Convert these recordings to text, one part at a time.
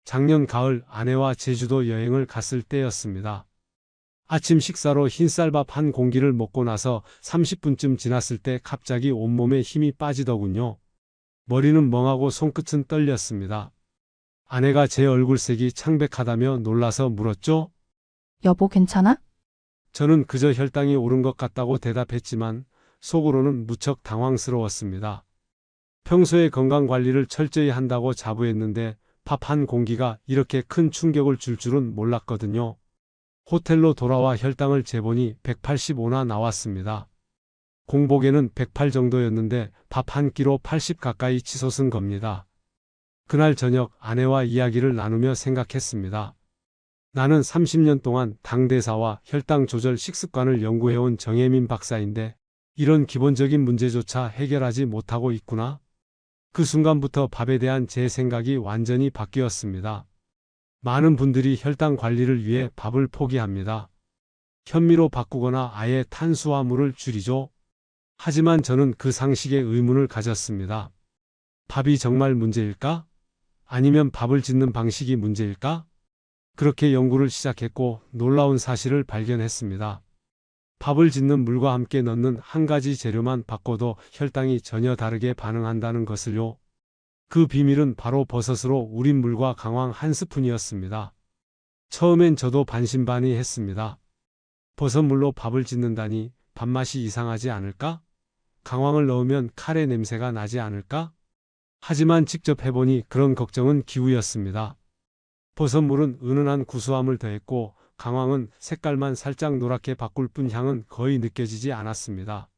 작년 가을 아내와 제주도 여행을 갔을 때였습니다. 아침 식사로 흰쌀밥 한 공기를 먹고 나서 30분쯤 지났을 때 갑자기 온몸에 힘이 빠지더군요. 머리는 멍하고 손끝은 떨렸습니다. 아내가 제 얼굴색이 창백하다며 놀라서 물었죠. 여보, 괜찮아? 저는 그저 혈당이 오른 것 같다고 대답했지만 속으로는 무척 당황스러웠습니다. 평소에 건강관리를 철저히 한다고 자부했는데 밥 한 공기가 이렇게 큰 충격을 줄 줄은 몰랐거든요. 호텔로 돌아와 혈당을 재보니 185나 나왔습니다. 공복에는 108 정도였는데 밥 한 끼로 80 가까이 치솟은 겁니다. 그날 저녁 아내와 이야기를 나누며 생각했습니다. 나는 30년 동안 당대사와 혈당 조절 식습관을 연구해온 정혜민 박사인데 이런 기본적인 문제조차 해결하지 못하고 있구나. 그 순간부터 밥에 대한 제 생각이 완전히 바뀌었습니다. 많은 분들이 혈당 관리를 위해 밥을 포기합니다. 현미로 바꾸거나 아예 탄수화물을 줄이죠. 하지만 저는 그 상식에 의문을 가졌습니다. 밥이 정말 문제일까? 아니면 밥을 짓는 방식이 문제일까? 그렇게 연구를 시작했고 놀라운 사실을 발견했습니다. 밥을 짓는 물과 함께 넣는 한 가지 재료만 바꿔도 혈당이 전혀 다르게 반응한다는 것을요. 그 비밀은 바로 버섯으로 우린 물과 강황 한 스푼이었습니다. 처음엔 저도 반신반의했습니다. 버섯물로 밥을 짓는다니 밥맛이 이상하지 않을까? 강황을 넣으면 카레 냄새가 나지 않을까? 하지만 직접 해보니 그런 걱정은 기우였습니다. 버섯물은 은은한 구수함을 더했고 강황은 색깔만 살짝 노랗게 바꿀 뿐 향은 거의 느껴지지 않았습니다.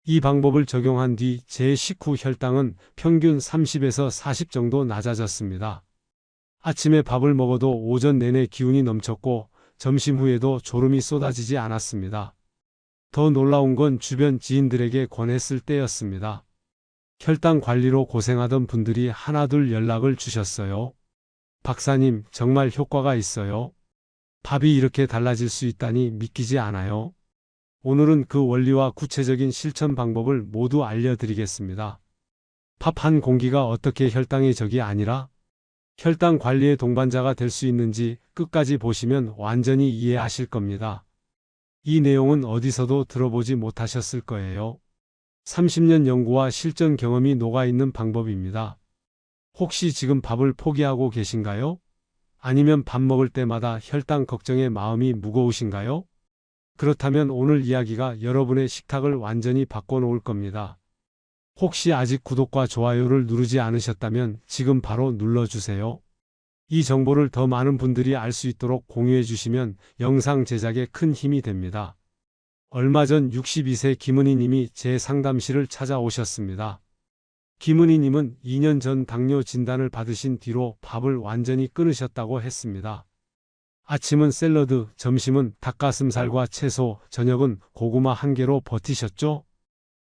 이 방법을 적용한 뒤 제 식후 혈당은 평균 30에서 40 정도 낮아졌습니다. 아침에 밥을 먹어도 오전 내내 기운이 넘쳤고 점심 후에도 졸음이 쏟아지지 않았습니다. 더 놀라운 건 주변 지인들에게 권했을 때였습니다. 혈당 관리로 고생하던 분들이 하나둘 연락을 주셨어요. 박사님, 정말 효과가 있어요. 밥이 이렇게 달라질 수 있다니 믿기지 않아요. 오늘은 그 원리와 구체적인 실천 방법을 모두 알려드리겠습니다. 밥 한 공기가 어떻게 혈당의 적이 아니라 혈당 관리의 동반자가 될 수 있는지 끝까지 보시면 완전히 이해하실 겁니다. 이 내용은 어디서도 들어보지 못하셨을 거예요. 30년 연구와 실전 경험이 녹아있는 방법입니다. 혹시 지금 밥을 포기하고 계신가요? 아니면 밥 먹을 때마다 혈당 걱정에 마음이 무거우신가요? 그렇다면 오늘 이야기가 여러분의 식탁을 완전히 바꿔놓을 겁니다. 혹시 아직 구독과 좋아요를 누르지 않으셨다면 지금 바로 눌러주세요. 이 정보를 더 많은 분들이 알 수 있도록 공유해 주시면 영상 제작에 큰 힘이 됩니다. 얼마 전 62세 김은희 님이 제 상담실을 찾아오셨습니다. 김은희 님은 2년 전 당뇨 진단을 받으신 뒤로 밥을 완전히 끊으셨다고 했습니다. 아침은 샐러드, 점심은 닭가슴살과 채소, 저녁은 고구마 한 개로 버티셨죠?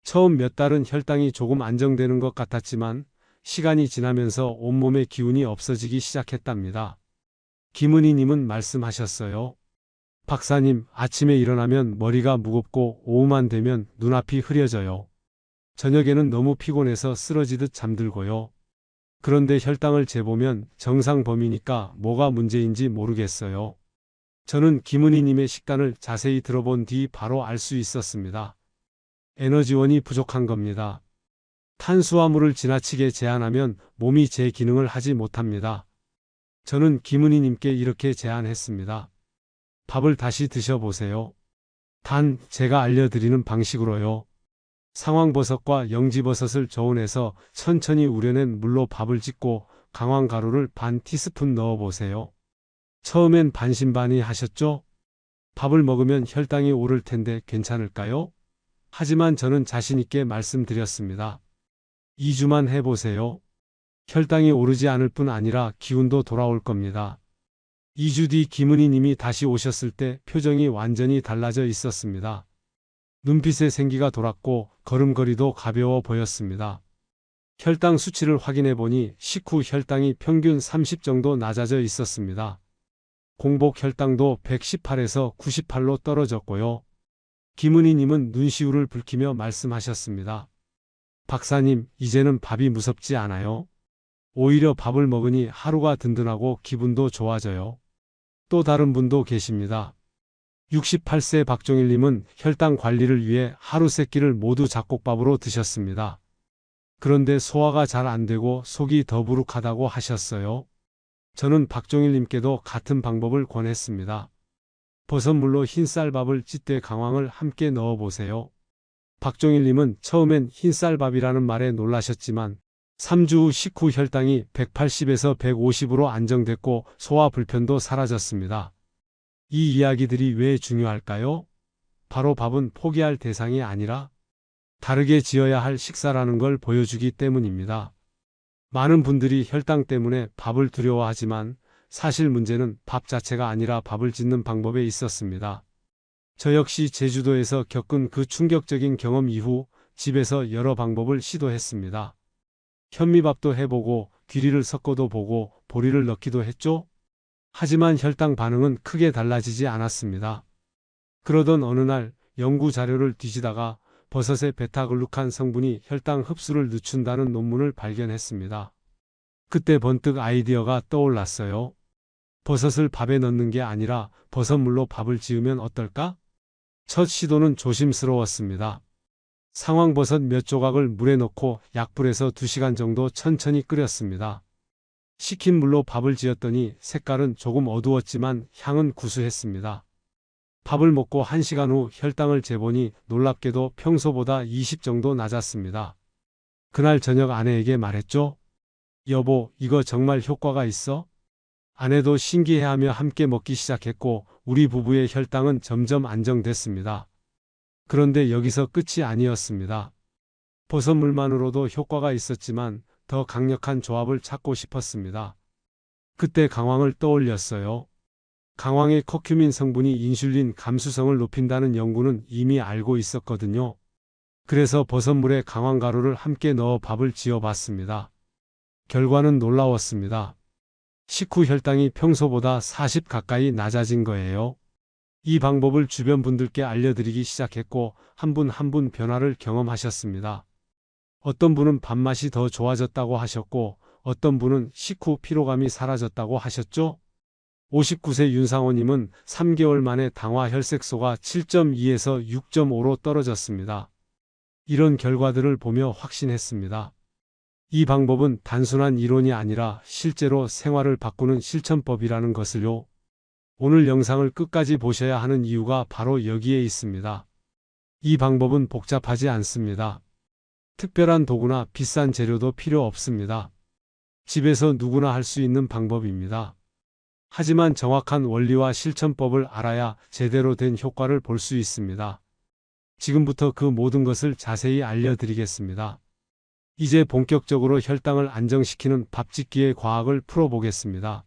처음 몇 달은 혈당이 조금 안정되는 것 같았지만 시간이 지나면서 온몸에 기운이 없어지기 시작했답니다. 김은희 님은 말씀하셨어요. 박사님, 아침에 일어나면 머리가 무겁고 오후만 되면 눈앞이 흐려져요. 저녁에는 너무 피곤해서 쓰러지듯 잠들고요. 그런데 혈당을 재보면 정상 범위니까 뭐가 문제인지 모르겠어요. 저는 김은희 님의 식단을 자세히 들어본 뒤 바로 알 수 있었습니다. 에너지원이 부족한 겁니다. 탄수화물을 지나치게 제한하면 몸이 제 기능을 하지 못합니다. 저는 김은희 님께 이렇게 제안했습니다. 밥을 다시 드셔보세요. 단, 제가 알려드리는 방식으로요. 상황버섯과 영지버섯을 저온해서 천천히 우려낸 물로 밥을 짓고 강황가루를 반 티스푼 넣어보세요. 처음엔 반신반의 하셨죠? 밥을 먹으면 혈당이 오를 텐데 괜찮을까요? 하지만 저는 자신있게 말씀드렸습니다. 2주만 해보세요. 혈당이 오르지 않을 뿐 아니라 기운도 돌아올 겁니다. 2주 뒤 김은희 님이 다시 오셨을 때 표정이 완전히 달라져 있었습니다. 눈빛에 생기가 돌았고 걸음걸이도 가벼워 보였습니다. 혈당 수치를 확인해 보니 식후 혈당이 평균 30 정도 낮아져 있었습니다. 공복 혈당도 118에서 98로 떨어졌고요. 김은희 님은 눈시울을 붉히며 말씀하셨습니다. 박사님, 이제는 밥이 무섭지 않아요. 오히려 밥을 먹으니 하루가 든든하고 기분도 좋아져요. 또 다른 분도 계십니다. 68세 박종일님은 혈당 관리를 위해 하루 3끼를 모두 잡곡밥으로 드셨습니다. 그런데 소화가 잘 안 되고 속이 더부룩하다고 하셨어요. 저는 박종일님께도 같은 방법을 권했습니다. 버섯물로 흰쌀밥을 찢되 강황을 함께 넣어보세요. 박종일님은 처음엔 흰쌀밥이라는 말에 놀라셨지만 3주 후 식후 혈당이 180에서 150으로 안정됐고 소화 불편도 사라졌습니다. 이 이야기들이 왜 중요할까요? 바로 밥은 포기할 대상이 아니라 다르게 지어야 할 식사라는 걸 보여주기 때문입니다. 많은 분들이 혈당 때문에 밥을 두려워하지만 사실 문제는 밥 자체가 아니라 밥을 짓는 방법에 있었습니다. 저 역시 제주도에서 겪은 그 충격적인 경험 이후 집에서 여러 방법을 시도했습니다. 현미밥도 해보고 귀리를 섞어도 보고 보리를 넣기도 했죠. 하지만 혈당 반응은 크게 달라지지 않았습니다. 그러던 어느 날 연구 자료를 뒤지다가 버섯의 베타글루칸 성분이 혈당 흡수를 늦춘다는 논문을 발견했습니다. 그때 번뜩 아이디어가 떠올랐어요. 버섯을 밥에 넣는 게 아니라 버섯물로 밥을 지으면 어떨까? 첫 시도는 조심스러웠습니다. 상황버섯 몇 조각을 물에 넣고 약불에서 2시간 정도 천천히 끓였습니다. 식힌 물로 밥을 지었더니 색깔은 조금 어두웠지만 향은 구수했습니다. 밥을 먹고 1시간 후 혈당을 재보니 놀랍게도 평소보다 20 정도 낮았습니다. 그날 저녁 아내에게 말했죠. 여보, 이거 정말 효과가 있어? 아내도 신기해하며 함께 먹기 시작했고 우리 부부의 혈당은 점점 안정됐습니다. 그런데 여기서 끝이 아니었습니다. 버섯물만으로도 효과가 있었지만 더 강력한 조합을 찾고 싶었습니다. 그때 강황을 떠올렸어요. 강황의 커큐민 성분이 인슐린 감수성을 높인다는 연구는 이미 알고 있었거든요. 그래서 버섯물에 강황가루를 함께 넣어 밥을 지어봤습니다. 결과는 놀라웠습니다. 식후 혈당이 평소보다 40 가까이 낮아진 거예요. 이 방법을 주변 분들께 알려드리기 시작했고 한 분 한 분 변화를 경험하셨습니다. 어떤 분은 밥맛이 더 좋아졌다고 하셨고 어떤 분은 식후 피로감이 사라졌다고 하셨죠. 59세 윤상호님은 3개월 만에 당화 혈색소가 7.2에서 6.5로 떨어졌습니다. 이런 결과들을 보며 확신했습니다. 이 방법은 단순한 이론이 아니라 실제로 생활을 바꾸는 실천법이라는 것을요. 오늘 영상을 끝까지 보셔야 하는 이유가 바로 여기에 있습니다. 이 방법은 복잡하지 않습니다. 특별한 도구나 비싼 재료도 필요 없습니다. 집에서 누구나 할 수 있는 방법입니다. 하지만 정확한 원리와 실천법을 알아야 제대로 된 효과를 볼 수 있습니다. 지금부터 그 모든 것을 자세히 알려드리겠습니다. 이제 본격적으로 혈당을 안정시키는 밥짓기의 과학을 풀어보겠습니다.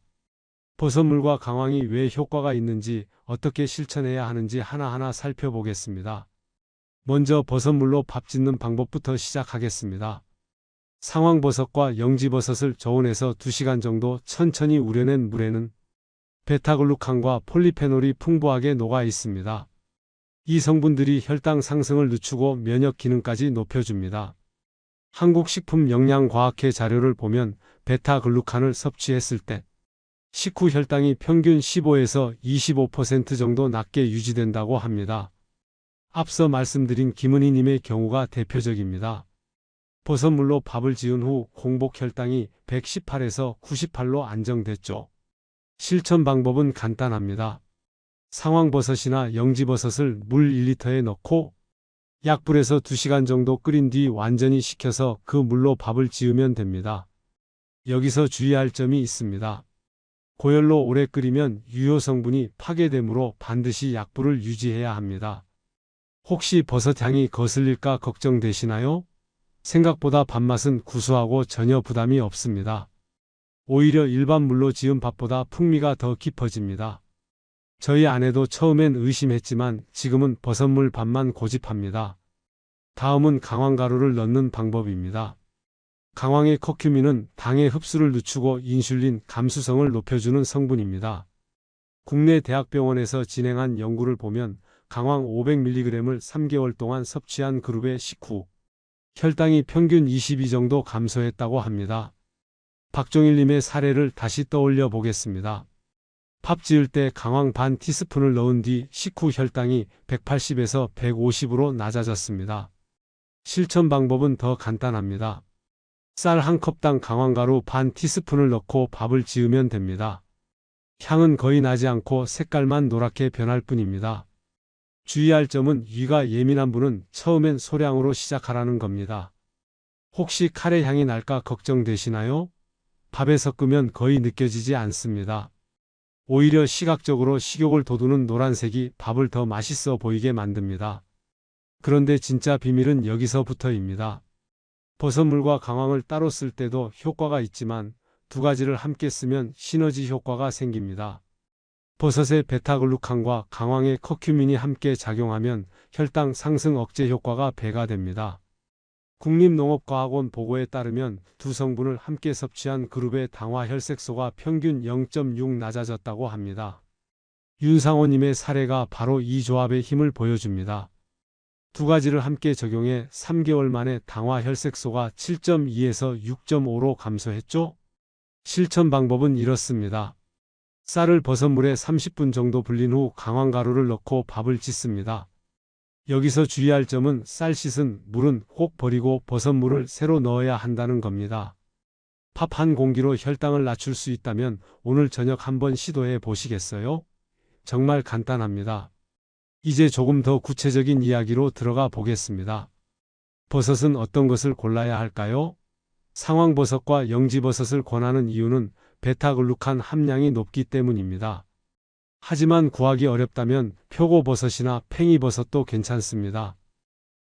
버섯물과 강황이 왜 효과가 있는지, 어떻게 실천해야 하는지 하나하나 살펴보겠습니다. 먼저 버섯물로 밥 짓는 방법부터 시작하겠습니다. 상황버섯과 영지버섯을 저온에서 2시간 정도 천천히 우려낸 물에는 베타글루칸과 폴리페놀이 풍부하게 녹아 있습니다. 이 성분들이 혈당 상승을 늦추고 면역 기능까지 높여줍니다. 한국식품영양과학회 자료를 보면 베타글루칸을 섭취했을 때 식후 혈당이 평균 15에서 25% 정도 낮게 유지된다고 합니다. 앞서 말씀드린 김은희님의 경우가 대표적입니다. 버섯물로 밥을 지은 후 공복 혈당이 118에서 98로 안정됐죠. 실천 방법은 간단합니다. 상황버섯이나 영지버섯을 물 1리터에 넣고 약불에서 2시간 정도 끓인 뒤 완전히 식혀서 그 물로 밥을 지으면 됩니다. 여기서 주의할 점이 있습니다. 고열로 오래 끓이면 유효 성분이 파괴되므로 반드시 약불을 유지해야 합니다. 혹시 버섯 향이 거슬릴까 걱정되시나요? 생각보다 밥맛은 구수하고 전혀 부담이 없습니다. 오히려 일반 물로 지은 밥보다 풍미가 더 깊어집니다. 저희 아내도 처음엔 의심했지만 지금은 버섯물 밥만 고집합니다. 다음은 강황가루를 넣는 방법입니다. 강황의 커큐민은 당의 흡수를 늦추고 인슐린 감수성을 높여주는 성분입니다. 국내 대학병원에서 진행한 연구를 보면 강황 500mg을 3개월 동안 섭취한 그룹의 식후 혈당이 평균 22 정도 감소했다고 합니다. 박종일님의 사례를 다시 떠올려 보겠습니다. 밥 지을 때 강황 반 티스푼을 넣은 뒤 식후 혈당이 180에서 150으로 낮아졌습니다. 실천 방법은 더 간단합니다. 쌀 한 컵당 강황가루 반 티스푼을 넣고 밥을 지으면 됩니다. 향은 거의 나지 않고 색깔만 노랗게 변할 뿐입니다. 주의할 점은 위가 예민한 분은 처음엔 소량으로 시작하라는 겁니다. 혹시 카레 향이 날까 걱정되시나요? 밥에 섞으면 거의 느껴지지 않습니다. 오히려 시각적으로 식욕을 돋우는 노란색이 밥을 더 맛있어 보이게 만듭니다. 그런데 진짜 비밀은 여기서부터입니다. 버섯물과 강황을 따로 쓸 때도 효과가 있지만 두 가지를 함께 쓰면 시너지 효과가 생깁니다. 버섯의 베타글루칸과 강황의 커큐민이 함께 작용하면 혈당 상승 억제 효과가 배가 됩니다. 국립농업과학원 보고에 따르면 두 성분을 함께 섭취한 그룹의 당화 혈색소가 평균 0.6 낮아졌다고 합니다. 윤상호님의 사례가 바로 이 조합의 힘을 보여줍니다. 두 가지를 함께 적용해 3개월 만에 당화 혈색소가 7.2에서 6.5로 감소했죠? 실천 방법은 이렇습니다. 쌀을 버섯물에 30분 정도 불린 후 강황가루를 넣고 밥을 짓습니다. 여기서 주의할 점은 쌀 씻은 물은 꼭 버리고 버섯물을 새로 넣어야 한다는 겁니다. 밥 한 공기로 혈당을 낮출 수 있다면 오늘 저녁 한번 시도해 보시겠어요? 정말 간단합니다. 이제 조금 더 구체적인 이야기로 들어가 보겠습니다. 버섯은 어떤 것을 골라야 할까요? 상황버섯과 영지버섯을 권하는 이유는 베타글루칸 함량이 높기 때문입니다. 하지만 구하기 어렵다면 표고버섯이나 팽이버섯도 괜찮습니다.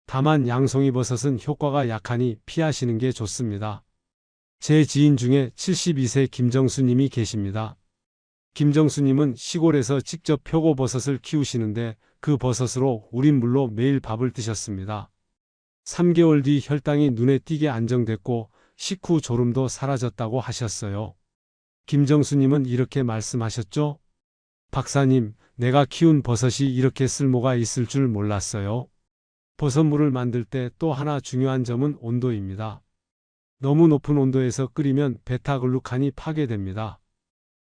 다만 양송이버섯은 효과가 약하니 피하시는 게 좋습니다. 제 지인 중에 72세 김정수님이 계십니다. 김정수님은 시골에서 직접 표고버섯을 키우시는데 그 버섯으로 우린 물로 매일 밥을 드셨습니다. 3개월 뒤 혈당이 눈에 띄게 안정됐고 식후 졸음도 사라졌다고 하셨어요. 김정수님은 이렇게 말씀하셨죠? 박사님, 내가 키운 버섯이 이렇게 쓸모가 있을 줄 몰랐어요. 버섯물을 만들 때 또 하나 중요한 점은 온도입니다. 너무 높은 온도에서 끓이면 베타글루칸이 파괴됩니다.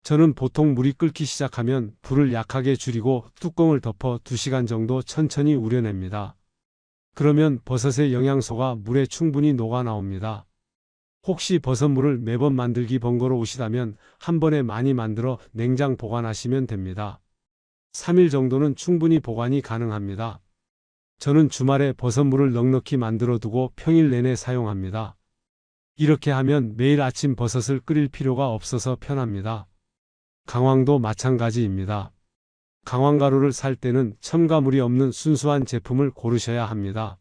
저는 보통 물이 끓기 시작하면 불을 약하게 줄이고 뚜껑을 덮어 2시간 정도 천천히 우려냅니다. 그러면 버섯의 영양소가 물에 충분히 녹아 나옵니다. 혹시 버섯물을 매번 만들기 번거로우시다면 한 번에 많이 만들어 냉장 보관하시면 됩니다. 3일 정도는 충분히 보관이 가능합니다. 저는 주말에 버섯물을 넉넉히 만들어 두고 평일 내내 사용합니다. 이렇게 하면 매일 아침 버섯을 끓일 필요가 없어서 편합니다. 강황도 마찬가지입니다. 강황가루를 살 때는 첨가물이 없는 순수한 제품을 고르셔야 합니다.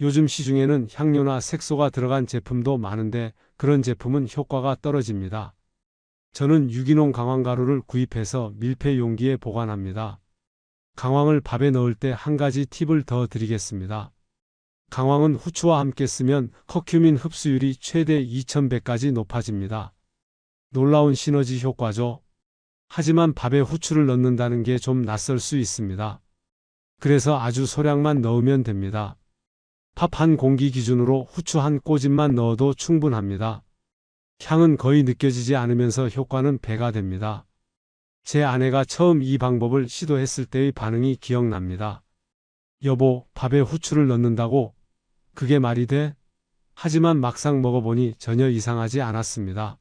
요즘 시중에는 향료나 색소가 들어간 제품도 많은데 그런 제품은 효과가 떨어집니다. 저는 유기농 강황가루를 구입해서 밀폐 용기에 보관합니다. 강황을 밥에 넣을 때 한 가지 팁을 더 드리겠습니다. 강황은 후추와 함께 쓰면 커큐민 흡수율이 최대 2100까지 높아집니다. 놀라운 시너지 효과죠. 하지만 밥에 후추를 넣는다는 게 좀 낯설 수 있습니다. 그래서 아주 소량만 넣으면 됩니다. 밥 한 공기 기준으로 후추 한 꼬집만 넣어도 충분합니다. 향은 거의 느껴지지 않으면서 효과는 배가 됩니다. 제 아내가 처음 이 방법을 시도했을 때의 반응이 기억납니다. 여보, 밥에 후추를 넣는다고? 그게 말이 돼? 하지만 막상 먹어보니 전혀 이상하지 않았습니다.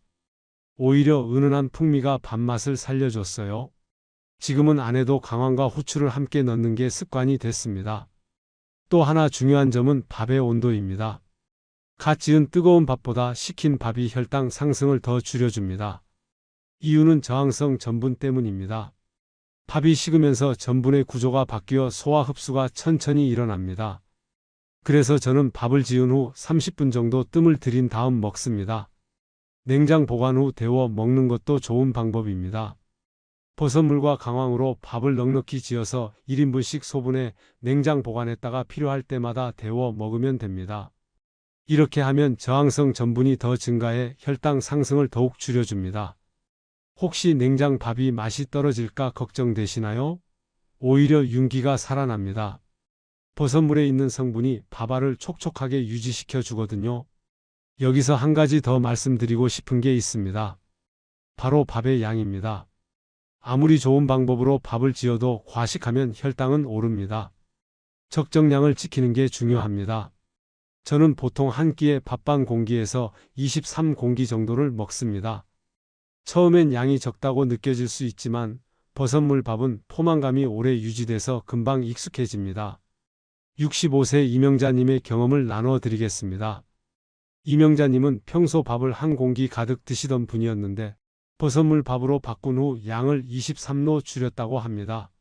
오히려 은은한 풍미가 밥맛을 살려줬어요. 지금은 아내도 강황과 후추를 함께 넣는 게 습관이 됐습니다. 또 하나 중요한 점은 밥의 온도입니다. 갓 지은 뜨거운 밥보다 식힌 밥이 혈당 상승을 더 줄여줍니다. 이유는 저항성 전분 때문입니다. 밥이 식으면서 전분의 구조가 바뀌어 소화 흡수가 천천히 일어납니다. 그래서 저는 밥을 지은 후 30분 정도 뜸을 들인 다음 먹습니다. 냉장 보관 후 데워 먹는 것도 좋은 방법입니다. 버섯물과 강황으로 밥을 넉넉히 지어서 1인분씩 소분해 냉장 보관했다가 필요할 때마다 데워 먹으면 됩니다. 이렇게 하면 저항성 전분이 더 증가해 혈당 상승을 더욱 줄여줍니다. 혹시 냉장 밥이 맛이 떨어질까 걱정되시나요? 오히려 윤기가 살아납니다. 버섯물에 있는 성분이 밥알을 촉촉하게 유지시켜 주거든요. 여기서 한 가지 더 말씀드리고 싶은 게 있습니다. 바로 밥의 양입니다. 아무리 좋은 방법으로 밥을 지어도 과식하면 혈당은 오릅니다. 적정량을 지키는 게 중요합니다. 저는 보통 한 끼에 밥반 공기에서 23공기 정도를 먹습니다. 처음엔 양이 적다고 느껴질 수 있지만 버섯물 밥은 포만감이 오래 유지돼서 금방 익숙해집니다. 65세 이명자님의 경험을 나눠 드리겠습니다. 이명자님은 평소 밥을 한 공기 가득 드시던 분이었는데 버섯물 밥으로 바꾼 후 양을 23로 줄였다고 합니다.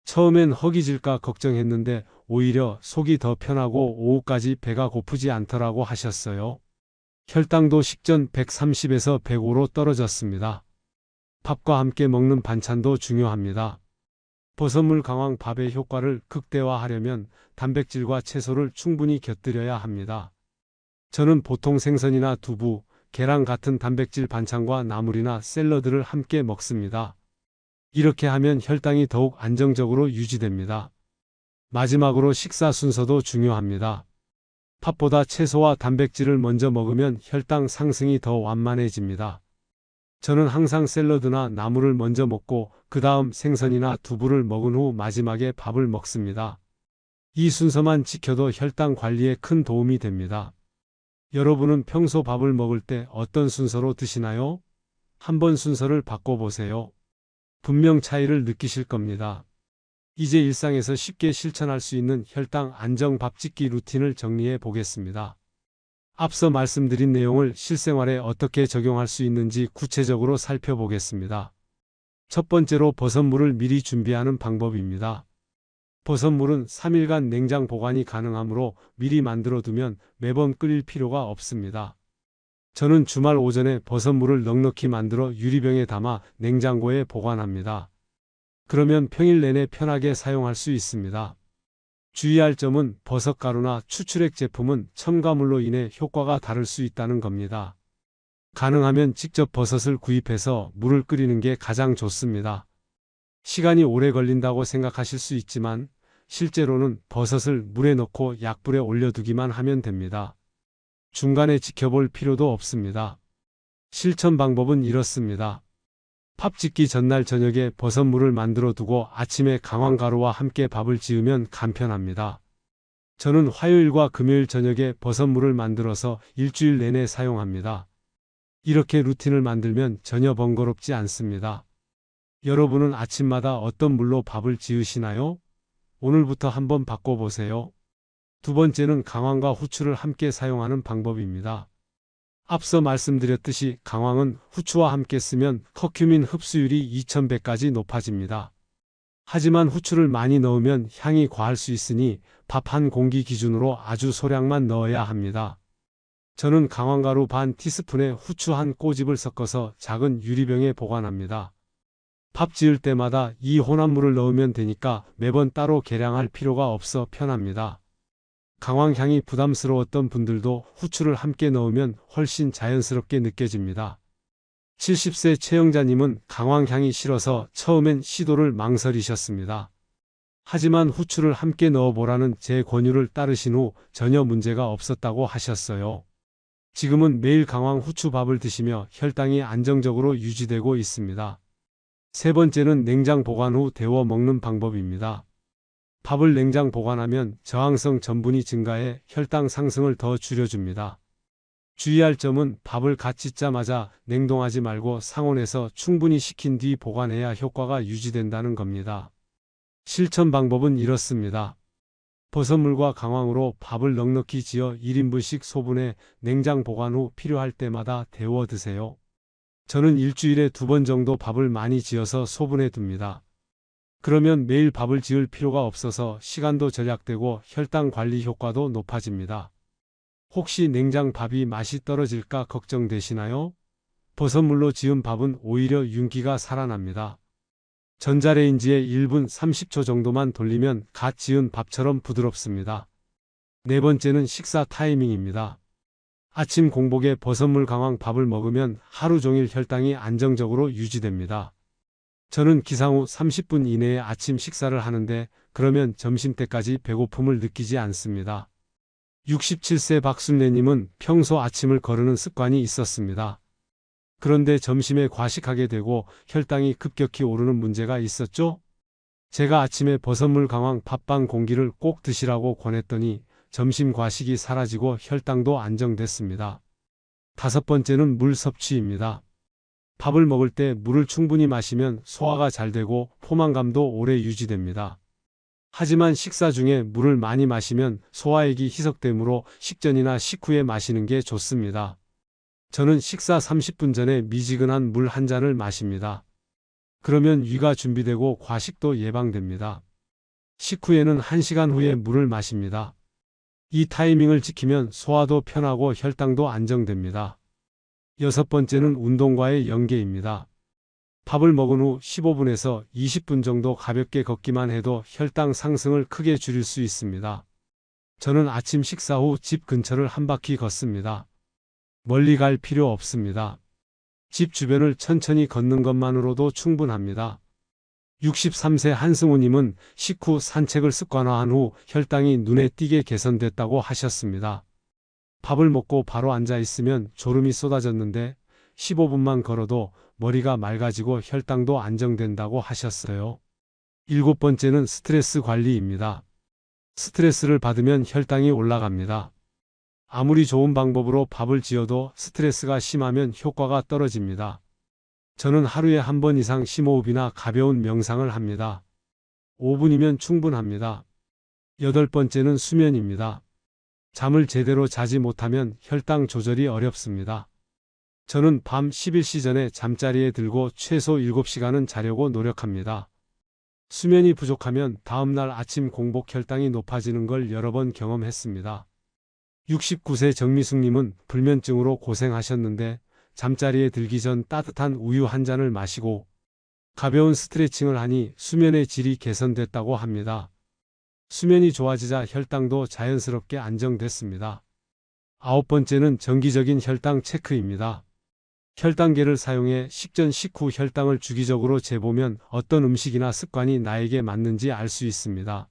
처음엔 허기질까 걱정했는데 오히려 속이 더 편하고 오후까지 배가 고프지 않더라고 하셨어요. 혈당도 식전 130에서 105로 떨어졌습니다. 밥과 함께 먹는 반찬도 중요합니다. 버섯물 강황 밥의 효과를 극대화하려면 단백질과 채소를 충분히 곁들여야 합니다. 저는 보통 생선이나 두부, 계란 같은 단백질 반찬과 나물이나 샐러드를 함께 먹습니다. 이렇게 하면 혈당이 더욱 안정적으로 유지됩니다. 마지막으로 식사 순서도 중요합니다. 팥보다 채소와 단백질을 먼저 먹으면 혈당 상승이 더 완만해집니다. 저는 항상 샐러드나 나물을 먼저 먹고 그 다음 생선이나 두부를 먹은 후 마지막에 밥을 먹습니다. 이 순서만 지켜도 혈당 관리에 큰 도움이 됩니다. 여러분은 평소 밥을 먹을 때 어떤 순서로 드시나요? 한번 순서를 바꿔보세요. 분명 차이를 느끼실 겁니다. 이제 일상에서 쉽게 실천할 수 있는 혈당 안정 밥 짓기 루틴을 정리해 보겠습니다. 앞서 말씀드린 내용을 실생활에 어떻게 적용할 수 있는지 구체적으로 살펴보겠습니다. 첫 번째로 버섯물을 미리 준비하는 방법입니다. 버섯물은 3일간 냉장 보관이 가능하므로 미리 만들어 두면 매번 끓일 필요가 없습니다. 저는 주말 오전에 버섯물을 넉넉히 만들어 유리병에 담아 냉장고에 보관합니다. 그러면 평일 내내 편하게 사용할 수 있습니다. 주의할 점은 버섯가루나 추출액 제품은 첨가물로 인해 효과가 다를 수 있다는 겁니다. 가능하면 직접 버섯을 구입해서 물을 끓이는 게 가장 좋습니다. 시간이 오래 걸린다고 생각하실 수 있지만 실제로는 버섯을 물에 넣고 약불에 올려두기만 하면 됩니다. 중간에 지켜볼 필요도 없습니다. 실천 방법은 이렇습니다. 밥 짓기 전날 저녁에 버섯물을 만들어 두고 아침에 강황가루와 함께 밥을 지으면 간편합니다. 저는 화요일과 금요일 저녁에 버섯물을 만들어서 일주일 내내 사용합니다. 이렇게 루틴을 만들면 전혀 번거롭지 않습니다. 여러분은 아침마다 어떤 물로 밥을 지으시나요? 오늘부터 한번 바꿔보세요. 두 번째는 강황과 후추를 함께 사용하는 방법입니다. 앞서 말씀드렸듯이 강황은 후추와 함께 쓰면 커큐민 흡수율이 2100까지 높아집니다. 하지만 후추를 많이 넣으면 향이 과할 수 있으니 밥 한 공기 기준으로 아주 소량만 넣어야 합니다. 저는 강황가루 반 티스푼에 후추 한 꼬집을 섞어서 작은 유리병에 보관합니다. 밥 지을 때마다 이 혼합물을 넣으면 되니까 매번 따로 계량할 필요가 없어 편합니다. 강황향이 부담스러웠던 분들도 후추를 함께 넣으면 훨씬 자연스럽게 느껴집니다. 70세 최영자님은 강황향이 싫어서 처음엔 시도를 망설이셨습니다. 하지만 후추를 함께 넣어보라는 제 권유를 따르신 후 전혀 문제가 없었다고 하셨어요. 지금은 매일 강황 후추밥을 드시며 혈당이 안정적으로 유지되고 있습니다. 세 번째는 냉장 보관 후 데워 먹는 방법입니다. 밥을 냉장 보관하면 저항성 전분이 증가해 혈당 상승을 더 줄여줍니다. 주의할 점은 밥을 갓 짓자마자 냉동하지 말고 상온에서 충분히 식힌 뒤 보관해야 효과가 유지된다는 겁니다. 실천 방법은 이렇습니다. 버섯물과 강황으로 밥을 넉넉히 지어 1인분씩 소분해 냉장 보관 후 필요할 때마다 데워 드세요. 저는 일주일에 2번 정도 밥을 많이 지어서 소분해 둡니다. 그러면 매일 밥을 지을 필요가 없어서 시간도 절약되고 혈당 관리 효과도 높아집니다. 혹시 냉장 밥이 맛이 떨어질까 걱정되시나요? 버섯물로 지은 밥은 오히려 윤기가 살아납니다. 전자레인지에 1분 30초 정도만 돌리면 갓 지은 밥처럼 부드럽습니다. 네 번째는 식사 타이밍입니다. 아침 공복에 버섯물 강황 밥을 먹으면 하루 종일 혈당이 안정적으로 유지됩니다. 저는 기상 후 30분 이내에 아침 식사를 하는데 그러면 점심때까지 배고픔을 느끼지 않습니다. 67세 박순례님은 평소 아침을 거르는 습관이 있었습니다. 그런데 점심에 과식하게 되고 혈당이 급격히 오르는 문제가 있었죠? 제가 아침에 버섯물 강황 밥빵 공기를 꼭 드시라고 권했더니 점심 과식이 사라지고 혈당도 안정됐습니다. 다섯 번째는 물 섭취입니다. 밥을 먹을 때 물을 충분히 마시면 소화가 잘 되고 포만감도 오래 유지됩니다. 하지만 식사 중에 물을 많이 마시면 소화액이 희석되므로 식전이나 식후에 마시는 게 좋습니다. 저는 식사 30분 전에 미지근한 물 한 잔을 마십니다. 그러면 위가 준비되고 과식도 예방됩니다. 식후에는 1시간 후에 물을 마십니다. 이 타이밍을 지키면 소화도 편하고 혈당도 안정됩니다. 여섯 번째는 운동과의 연계입니다. 밥을 먹은 후 15분에서 20분 정도 가볍게 걷기만 해도 혈당 상승을 크게 줄일 수 있습니다. 저는 아침 식사 후 집 근처를 한 바퀴 걷습니다. 멀리 갈 필요 없습니다. 집 주변을 천천히 걷는 것만으로도 충분합니다. 63세 한승우님은 식후 산책을 습관화한 후 혈당이 눈에 띄게 개선됐다고 하셨습니다. 밥을 먹고 바로 앉아 있으면 졸음이 쏟아졌는데 15분만 걸어도 머리가 맑아지고 혈당도 안정된다고 하셨어요. 일곱 번째는 스트레스 관리입니다. 스트레스를 받으면 혈당이 올라갑니다. 아무리 좋은 방법으로 밥을 지어도 스트레스가 심하면 효과가 떨어집니다. 저는 하루에 한 번 이상 심호흡이나 가벼운 명상을 합니다. 5분이면 충분합니다. 여덟 번째는 수면입니다. 잠을 제대로 자지 못하면 혈당 조절이 어렵습니다. 저는 밤 11시 전에 잠자리에 들고 최소 7시간은 자려고 노력합니다. 수면이 부족하면 다음날 아침 공복 혈당이 높아지는 걸 여러 번 경험했습니다. 69세 정미숙님은 불면증으로 고생하셨는데 잠자리에 들기 전 따뜻한 우유 한 잔을 마시고 가벼운 스트레칭을 하니 수면의 질이 개선됐다고 합니다. 수면이 좋아지자 혈당도 자연스럽게 안정됐습니다. 아홉 번째는 정기적인 혈당 체크입니다. 혈당계를 사용해 식전 식후 혈당을 주기적으로 재보면 어떤 음식이나 습관이 나에게 맞는지 알 수 있습니다.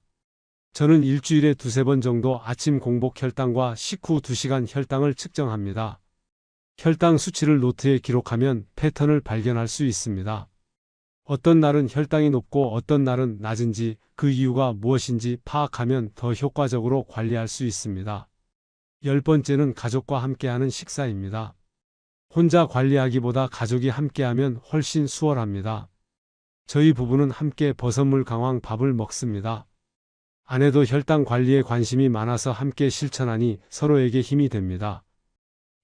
저는 일주일에 두세 번 정도 아침 공복 혈당과 식후 2시간 혈당을 측정합니다. 혈당 수치를 노트에 기록하면 패턴을 발견할 수 있습니다. 어떤 날은 혈당이 높고 어떤 날은 낮은지 그 이유가 무엇인지 파악하면 더 효과적으로 관리할 수 있습니다. 열 번째는 가족과 함께하는 식사입니다. 혼자 관리하기보다 가족이 함께하면 훨씬 수월합니다. 저희 부부는 함께 버섯물 강황 밥을 먹습니다. 아내도 혈당 관리에 관심이 많아서 함께 실천하니 서로에게 힘이 됩니다.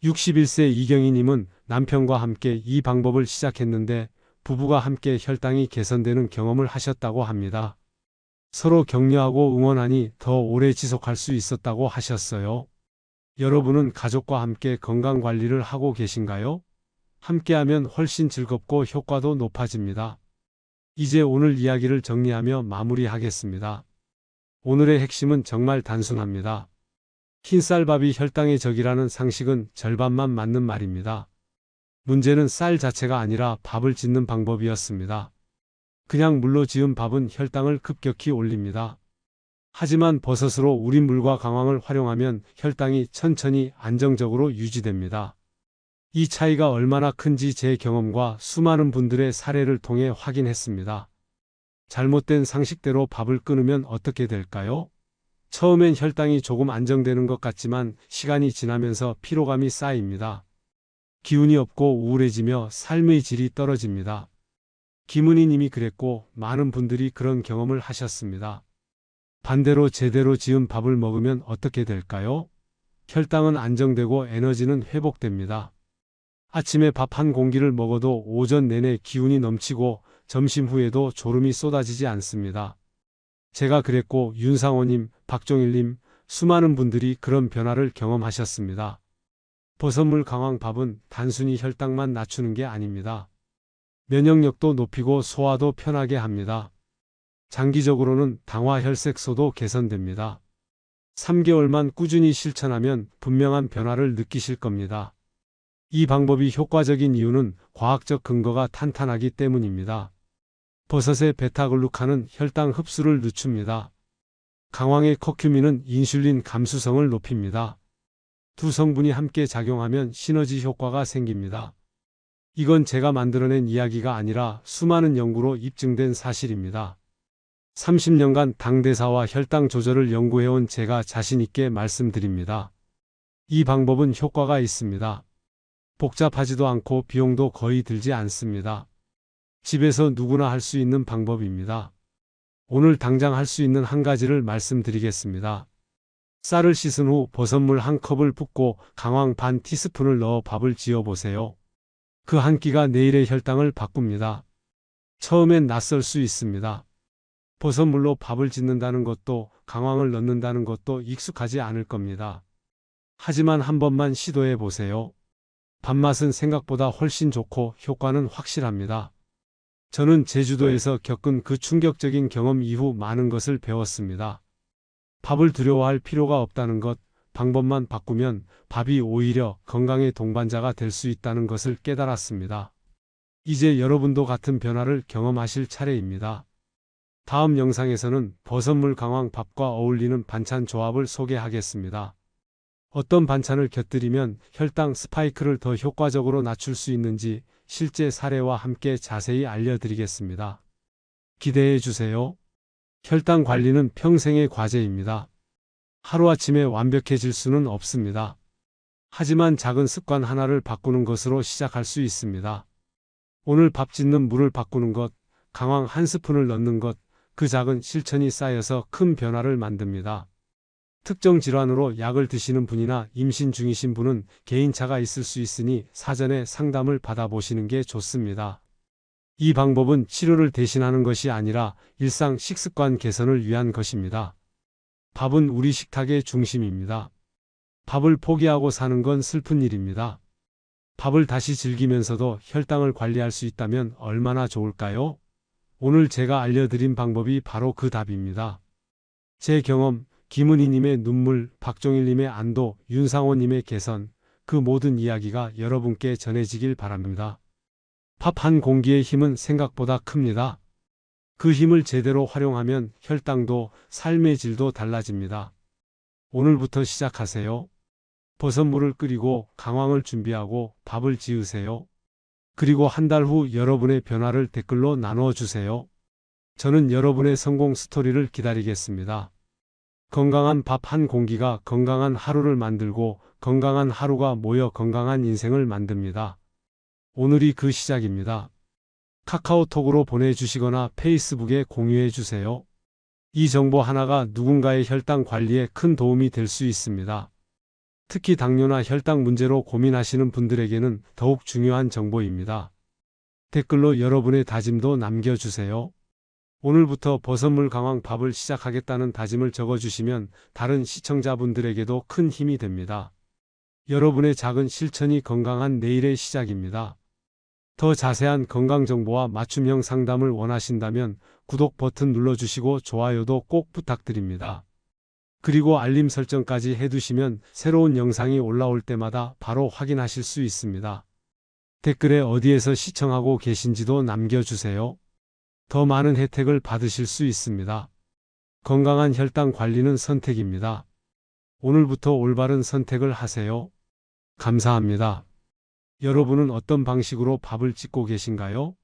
61세 이경희님은 남편과 함께 이 방법을 시작했는데 부부가 함께 혈당이 개선되는 경험을 하셨다고 합니다. 서로 격려하고 응원하니 더 오래 지속할 수 있었다고 하셨어요. 여러분은 가족과 함께 건강관리를 하고 계신가요? 함께하면 훨씬 즐겁고 효과도 높아집니다. 이제 오늘 이야기를 정리하며 마무리하겠습니다. 오늘의 핵심은 정말 단순합니다. 흰쌀밥이 혈당의 적이라는 상식은 절반만 맞는 말입니다. 문제는 쌀 자체가 아니라 밥을 짓는 방법이었습니다. 그냥 물로 지은 밥은 혈당을 급격히 올립니다. 하지만 버섯으로 우린 물과 강황을 활용하면 혈당이 천천히 안정적으로 유지됩니다. 이 차이가 얼마나 큰지 제 경험과 수많은 분들의 사례를 통해 확인했습니다. 잘못된 상식대로 밥을 끊으면 어떻게 될까요? 처음엔 혈당이 조금 안정되는 것 같지만 시간이 지나면서 피로감이 쌓입니다. 기운이 없고 우울해지며 삶의 질이 떨어집니다. 김은희 님이 그랬고 많은 분들이 그런 경험을 하셨습니다. 반대로 제대로 지은 밥을 먹으면 어떻게 될까요? 혈당은 안정되고 에너지는 회복됩니다. 아침에 밥 한 공기를 먹어도 오전 내내 기운이 넘치고 점심 후에도 졸음이 쏟아지지 않습니다. 제가 그랬고 윤상호님, 박종일님, 수많은 분들이 그런 변화를 경험하셨습니다. 버섯물 강황 밥은 단순히 혈당만 낮추는 게 아닙니다. 면역력도 높이고 소화도 편하게 합니다. 장기적으로는 당화혈색소도 개선됩니다. 3개월만 꾸준히 실천하면 분명한 변화를 느끼실 겁니다. 이 방법이 효과적인 이유는 과학적 근거가 탄탄하기 때문입니다. 버섯의 베타글루칸은 혈당 흡수를 늦춥니다. 강황의 커큐민은 인슐린 감수성을 높입니다. 두 성분이 함께 작용하면 시너지 효과가 생깁니다. 이건 제가 만들어낸 이야기가 아니라 수많은 연구로 입증된 사실입니다. 30년간 당대사와 혈당 조절을 연구해온 제가 자신 있게 말씀드립니다. 이 방법은 효과가 있습니다. 복잡하지도 않고 비용도 거의 들지 않습니다. 집에서 누구나 할 수 있는 방법입니다. 오늘 당장 할 수 있는 한 가지를 말씀드리겠습니다. 쌀을 씻은 후 버섯물 한 컵을 붓고 강황 반 티스푼을 넣어 밥을 지어 보세요. 그 한 끼가 내일의 혈당을 바꿉니다. 처음엔 낯설 수 있습니다. 버섯물로 밥을 짓는다는 것도 강황을 넣는다는 것도 익숙하지 않을 겁니다. 하지만 한 번만 시도해 보세요. 밥맛은 생각보다 훨씬 좋고 효과는 확실합니다. 저는 제주도에서 겪은 그 충격적인 경험 이후 많은 것을 배웠습니다. 밥을 두려워할 필요가 없다는 것, 방법만 바꾸면 밥이 오히려 건강의 동반자가 될 수 있다는 것을 깨달았습니다. 이제 여러분도 같은 변화를 경험하실 차례입니다. 다음 영상에서는 버섯물 강황 밥과 어울리는 반찬 조합을 소개하겠습니다. 어떤 반찬을 곁들이면 혈당 스파이크를 더 효과적으로 낮출 수 있는지 실제 사례와 함께 자세히 알려드리겠습니다. 기대해 주세요. 혈당 관리는 평생의 과제입니다. 하루아침에 완벽해질 수는 없습니다. 하지만 작은 습관 하나를 바꾸는 것으로 시작할 수 있습니다. 오늘 밥 짓는 물을 바꾸는 것, 강황 한 스푼을 넣는 것, 그 작은 실천이 쌓여서 큰 변화를 만듭니다. 특정 질환으로 약을 드시는 분이나 임신 중이신 분은 개인차가 있을 수 있으니 사전에 상담을 받아보시는 게 좋습니다. 이 방법은 치료를 대신하는 것이 아니라 일상 식습관 개선을 위한 것입니다. 밥은 우리 식탁의 중심입니다. 밥을 포기하고 사는 건 슬픈 일입니다. 밥을 다시 즐기면서도 혈당을 관리할 수 있다면 얼마나 좋을까요? 오늘 제가 알려드린 방법이 바로 그 답입니다. 제 경험, 김은희님의 눈물, 박종일님의 안도, 윤상호님의 개선, 그 모든 이야기가 여러분께 전해지길 바랍니다. 밥 한 공기의 힘은 생각보다 큽니다. 그 힘을 제대로 활용하면 혈당도 삶의 질도 달라집니다. 오늘부터 시작하세요. 버섯물을 끓이고 강황을 준비하고 밥을 지으세요. 그리고 한 달 후 여러분의 변화를 댓글로 나눠주세요. 저는 여러분의 성공 스토리를 기다리겠습니다. 건강한 밥 한 공기가 건강한 하루를 만들고 건강한 하루가 모여 건강한 인생을 만듭니다. 오늘이 그 시작입니다. 카카오톡으로 보내주시거나 페이스북에 공유해 주세요. 이 정보 하나가 누군가의 혈당 관리에 큰 도움이 될 수 있습니다. 특히 당뇨나 혈당 문제로 고민하시는 분들에게는 더욱 중요한 정보입니다. 댓글로 여러분의 다짐도 남겨주세요. 오늘부터 버섯물 강황 밥을 시작하겠다는 다짐을 적어주시면 다른 시청자분들에게도 큰 힘이 됩니다. 여러분의 작은 실천이 건강한 내일의 시작입니다. 더 자세한 건강 정보와 맞춤형 상담을 원하신다면 구독 버튼 눌러주시고 좋아요도 꼭 부탁드립니다. 그리고 알림 설정까지 해두시면 새로운 영상이 올라올 때마다 바로 확인하실 수 있습니다. 댓글에 어디에서 시청하고 계신지도 남겨주세요. 더 많은 혜택을 받으실 수 있습니다. 건강한 혈당 관리는 선택입니다. 오늘부터 올바른 선택을 하세요. 감사합니다. 여러분은 어떤 방식으로 밥을 짓고 계신가요?